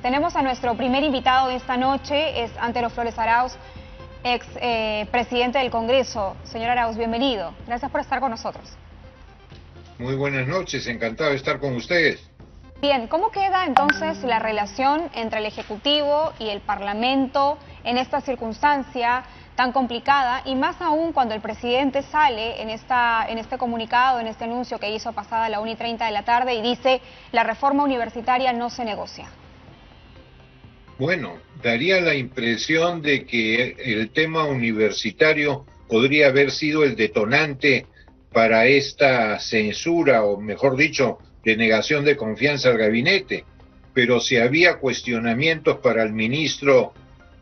Tenemos a nuestro primer invitado de esta noche, es Antero Flores Arauz, ex presidente del Congreso. Señor Arauz, bienvenido. Gracias por estar con nosotros. Muy buenas noches, encantado de estar con ustedes. Bien, ¿cómo queda entonces la relación entre el Ejecutivo y el Parlamento en esta circunstancia tan complicada, y más aún cuando el presidente sale en este comunicado, en este anuncio que hizo pasada la 1:30 de la tarde y dice: la reforma universitaria no se negocia? Bueno, daría la impresión de que el tema universitario podría haber sido el detonante para esta censura, o mejor dicho, denegación de confianza al gabinete. Pero si había cuestionamientos para el ministro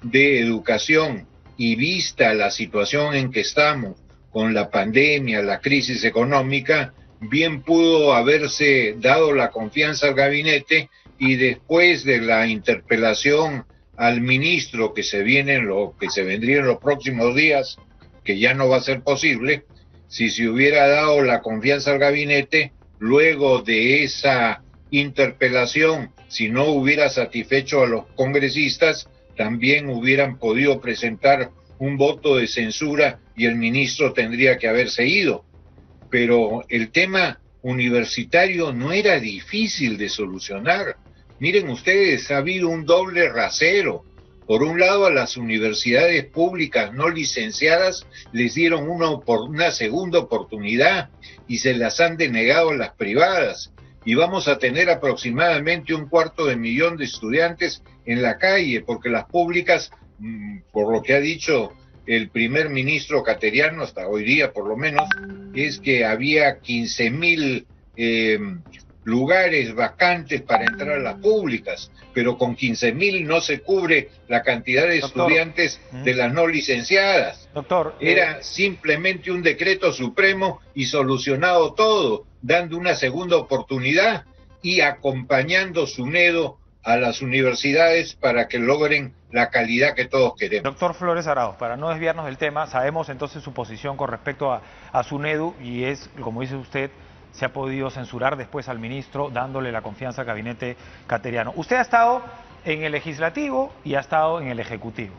de Educación, y vista la situación en que estamos, con la pandemia, la crisis económica, bien pudo haberse dado la confianza al gabinete, y después de la interpelación al ministro que se vendría en los próximos días, que ya no va a ser posible, si se hubiera dado la confianza al gabinete, luego de esa interpelación, si no hubiera satisfecho a los congresistas, también hubieran podido presentar un voto de censura y el ministro tendría que haberse ido. Pero el tema universitario no era difícil de solucionar. Miren ustedes, ha habido un doble rasero. Por un lado, a las universidades públicas no licenciadas les dieron una segunda oportunidad y se las han denegado a las privadas. Y vamos a tener aproximadamente 250.000 de estudiantes en la calle, porque las públicas, por lo que ha dicho el primer ministro Cateriano, hasta hoy día por lo menos, es que había 15.000 lugares vacantes para entrar a las públicas, pero con 15.000 no se cubre la cantidad de estudiantes de las no licenciadas. Era simplemente un decreto supremo y solucionado todo, dando una segunda oportunidad y acompañando SUNEDO a las universidades para que logren la calidad que todos queremos. Doctor Flores Arauz, para no desviarnos del tema, sabemos entonces su posición con respecto a SUNEDU, y es, como dice usted, se ha podido censurar después al ministro, dándole la confianza al gabinete Cateriano. Usted ha estado en el Legislativo y ha estado en el Ejecutivo.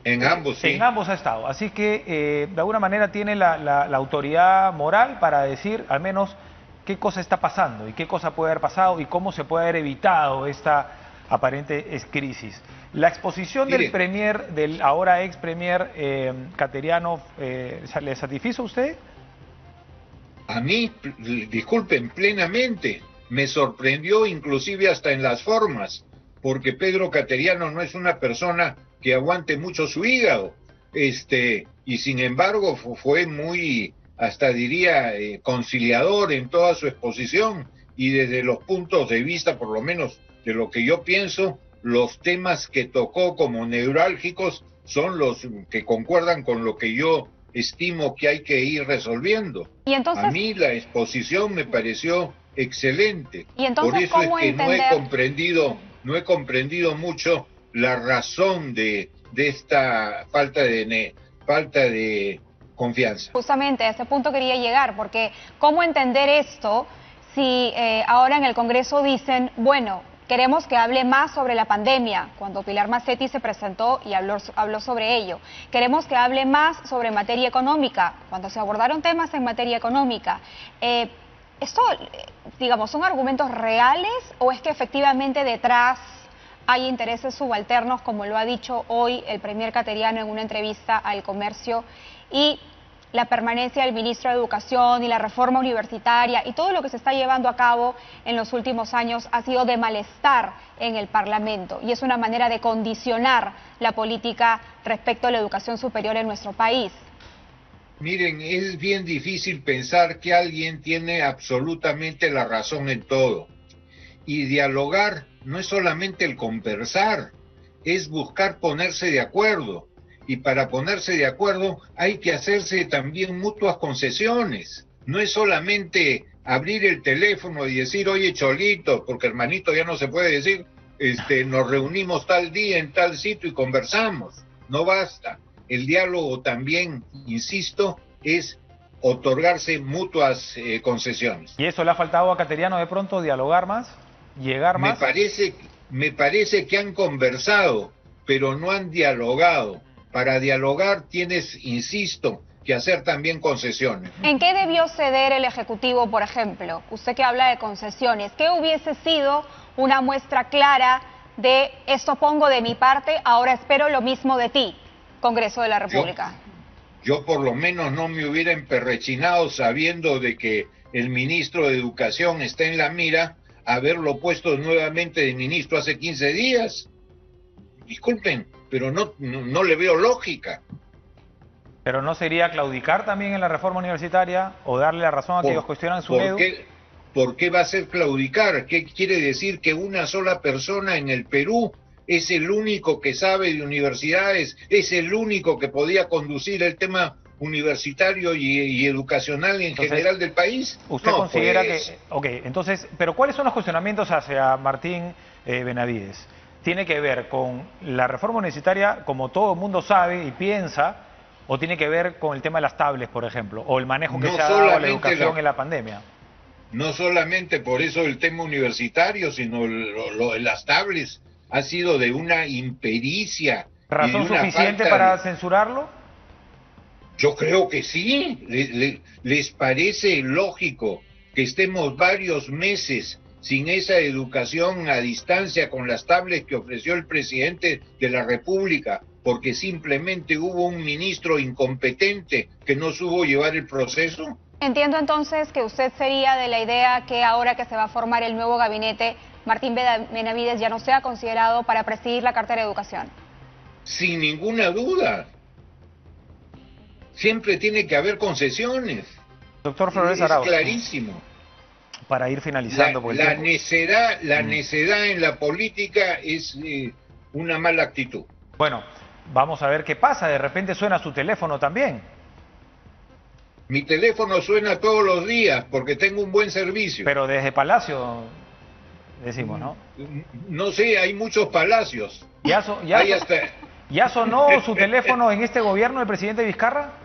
En ambos, sí. En ambos ha estado, así que de alguna manera tiene la autoridad moral para decir al menos qué cosa está pasando y qué cosa puede haber pasado y cómo se puede haber evitado esta aparente crisis. La exposición del premier, del ahora ex premier Cateriano, ¿le satisfizo a usted? A mí, disculpen, plenamente. Me sorprendió inclusive hasta en las formas, porque Pedro Cateriano no es una persona que aguante mucho su hígado, y sin embargo fue muy, hasta diría, conciliador en toda su exposición, y desde los puntos de vista, por lo menos de lo que yo pienso, los temas que tocó como neurálgicos son los que concuerdan con lo que yo estimo que hay que ir resolviendo. ¿Y entonces? A mí la exposición me pareció excelente. ¿Y entonces, por eso cómo es que entender? no he comprendido mucho la razón de esta falta de confianza. Justamente a ese punto quería llegar, porque ¿cómo entender esto si ahora en el Congreso dicen, bueno, queremos que hable más sobre la pandemia, cuando Pilar Macetti se presentó y habló sobre ello? Queremos que hable más sobre materia económica, cuando se abordaron temas en materia económica. ¿Esto, digamos, son argumentos reales o es que efectivamente detrás hay intereses subalternos, como lo ha dicho hoy el premier Cateriano en una entrevista al Comercio, y la permanencia del ministro de Educación y la reforma universitaria y todo lo que se está llevando a cabo en los últimos años ha sido de malestar en el Parlamento, y es una manera de condicionar la política respecto a la educación superior en nuestro país? Miren, es bien difícil pensar que alguien tiene absolutamente la razón en todo. Y dialogar no es solamente el conversar, es buscar ponerse de acuerdo. Y para ponerse de acuerdo hay que hacerse también mutuas concesiones. No es solamente abrir el teléfono y decir, oye, Cholito, porque hermanito ya no se puede decir, nos reunimos tal día en tal sitio y conversamos. No basta. El diálogo también, insisto, es otorgarse mutuas concesiones. ¿Y eso le ha faltado a Cateriano de pronto, dialogar más, llegar más? me parece que han conversado, pero no han dialogado. Para dialogar tienes, insisto, que hacer también concesiones. ¿En qué debió ceder el Ejecutivo, por ejemplo? Usted que habla de concesiones, ¿qué hubiese sido una muestra clara de esto pongo de mi parte, ahora espero lo mismo de ti, Congreso de la República? Yo por lo menos no me hubiera emperrechinado sabiendo de que el ministro de Educación está en la mira, haberlo puesto nuevamente de ministro hace 15 días. Disculpen, pero no le veo lógica. ¿Pero no sería claudicar también en la reforma universitaria o darle la razón a quienes cuestionan su edu? ¿Por qué va a ser claudicar? ¿Qué quiere decir que una sola persona en el Perú es el único que sabe de universidades, es el único que podía conducir el tema universitario y educacional en general del país? ¿Usted considera que...? Ok, entonces, pero ¿cuáles son los cuestionamientos hacia Martín Benavides? ¿Tiene que ver con la reforma universitaria, como todo el mundo sabe y piensa, o tiene que ver con el tema de las tablets, por ejemplo, o el manejo que se ha dado a la educación en la pandemia? No solamente por eso el tema universitario, sino las tablets ha sido de una impericia. ¿Razón suficiente para censurarlo? Yo creo que sí. ¿Les parece lógico que estemos varios meses sin esa educación a distancia con las tablets que ofreció el presidente de la República, porque simplemente hubo un ministro incompetente que no supo llevar el proceso? Entiendo entonces que usted sería de la idea que ahora que se va a formar el nuevo gabinete, Martín Benavides ya no sea considerado para presidir la cartera de Educación. Sin ninguna duda. Siempre tiene que haber concesiones. Doctor Flores Arauz. Es clarísimo. Para ir finalizando. La necedad en la política es una mala actitud. Bueno, vamos a ver qué pasa. De repente suena su teléfono también. Mi teléfono suena todos los días porque tengo un buen servicio. Pero desde Palacio, decimos, ¿no? No sé, hay muchos palacios. ¿Ya sonó su teléfono en este gobierno del presidente Vizcarra?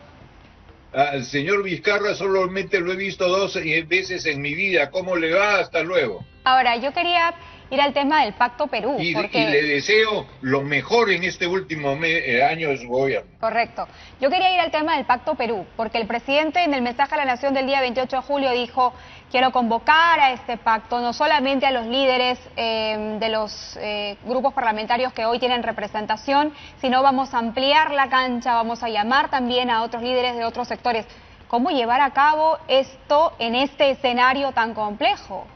Al señor Vizcarra solamente lo he visto 2 veces en mi vida. ¿Cómo le va? Hasta luego. Ahora, yo quería ir al tema del Pacto Perú. Y le deseo lo mejor en este último año de su gobierno. Correcto. Yo quería ir al tema del Pacto Perú, porque el presidente en el mensaje a la Nación del día 28 de julio dijo: quiero convocar a este pacto no solamente a los líderes de los grupos parlamentarios que hoy tienen representación, sino vamos a ampliar la cancha, vamos a llamar también a otros líderes de otros sectores. ¿Cómo llevar a cabo esto en este escenario tan complejo?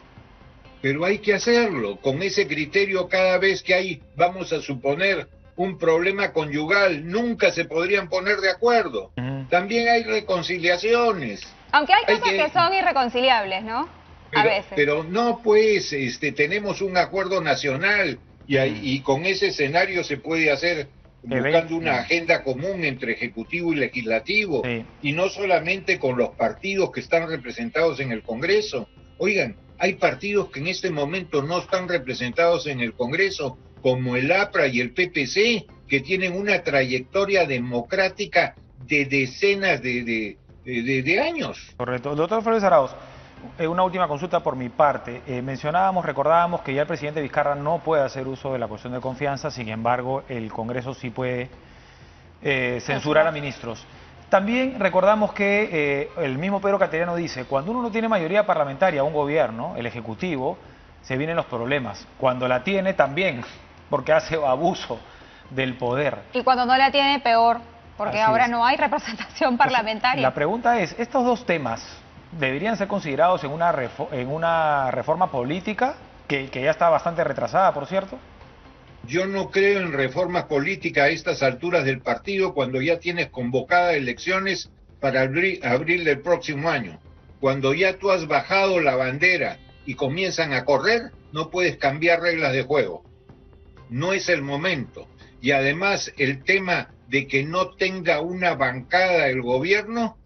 Pero hay que hacerlo, con ese criterio. Cada vez que hay, vamos a suponer, un problema conyugal, nunca se podrían poner de acuerdo. También hay reconciliaciones. Aunque hay cosas que son irreconciliables, ¿no? A veces. Pero no, pues, tenemos un acuerdo nacional y con ese escenario se puede hacer buscando una agenda común entre Ejecutivo y Legislativo, y no solamente con los partidos que están representados en el Congreso. Oigan, hay partidos que en este momento no están representados en el Congreso, como el APRA y el PPC, que tienen una trayectoria democrática de decenas de años. Correcto. Doctor Flores Arauz, una última consulta por mi parte. Recordábamos que ya el presidente Vizcarra no puede hacer uso de la cuestión de confianza, sin embargo, el Congreso sí puede censurar a ministros. También recordamos que el mismo Pedro Cateriano dice: cuando uno no tiene mayoría parlamentaria, un gobierno, el Ejecutivo, se vienen los problemas. Cuando la tiene, también, porque hace abuso del poder. Y cuando no la tiene, peor, porque ahora no hay representación parlamentaria. La pregunta es, ¿estos dos temas deberían ser considerados en una reforma política, que ya está bastante retrasada, por cierto? Yo no creo en reformas políticas a estas alturas del partido, cuando ya tienes convocadas elecciones para abril del próximo año. Cuando ya tú has bajado la bandera y comienzan a correr, no puedes cambiar reglas de juego. No es el momento. Y además el tema de que no tenga una bancada el gobierno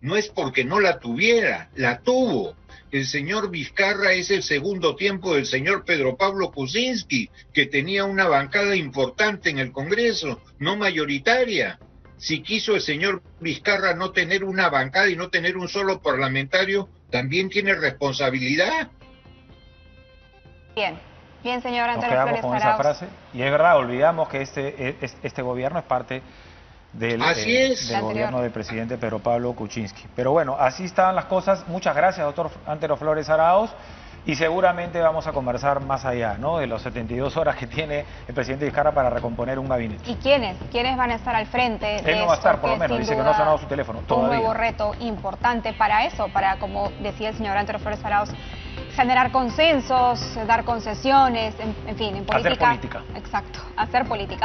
no es porque no la tuviera, la tuvo. El señor Vizcarra es el segundo tiempo del señor Pedro Pablo Kuczynski, que tenía una bancada importante en el Congreso, no mayoritaria. Si quiso el señor Vizcarra no tener una bancada y no tener un solo parlamentario, también tiene responsabilidad. Bien. Bien, señor Nos Antonio quedamos Flores con esa Arauz. frase. Y es verdad, olvidamos que este gobierno es parte del gobierno del presidente Pedro Pablo Kuczynski. Pero bueno, así están las cosas. Muchas gracias, doctor Antonio Flores Arauz. Y seguramente vamos a conversar más allá, ¿no?, de las 72 horas que tiene el presidente Vizcarra para recomponer un gabinete. ¿Y quiénes? ¿Quiénes van a estar al frente? Él no va a estar, por lo menos, dice que no ha sonado su teléfono todavía. Un nuevo reto importante para eso, para, como decía el señor Antonio Flores Arauz, generar consensos, dar concesiones, en fin, en política. Hacer política. Exacto, hacer política.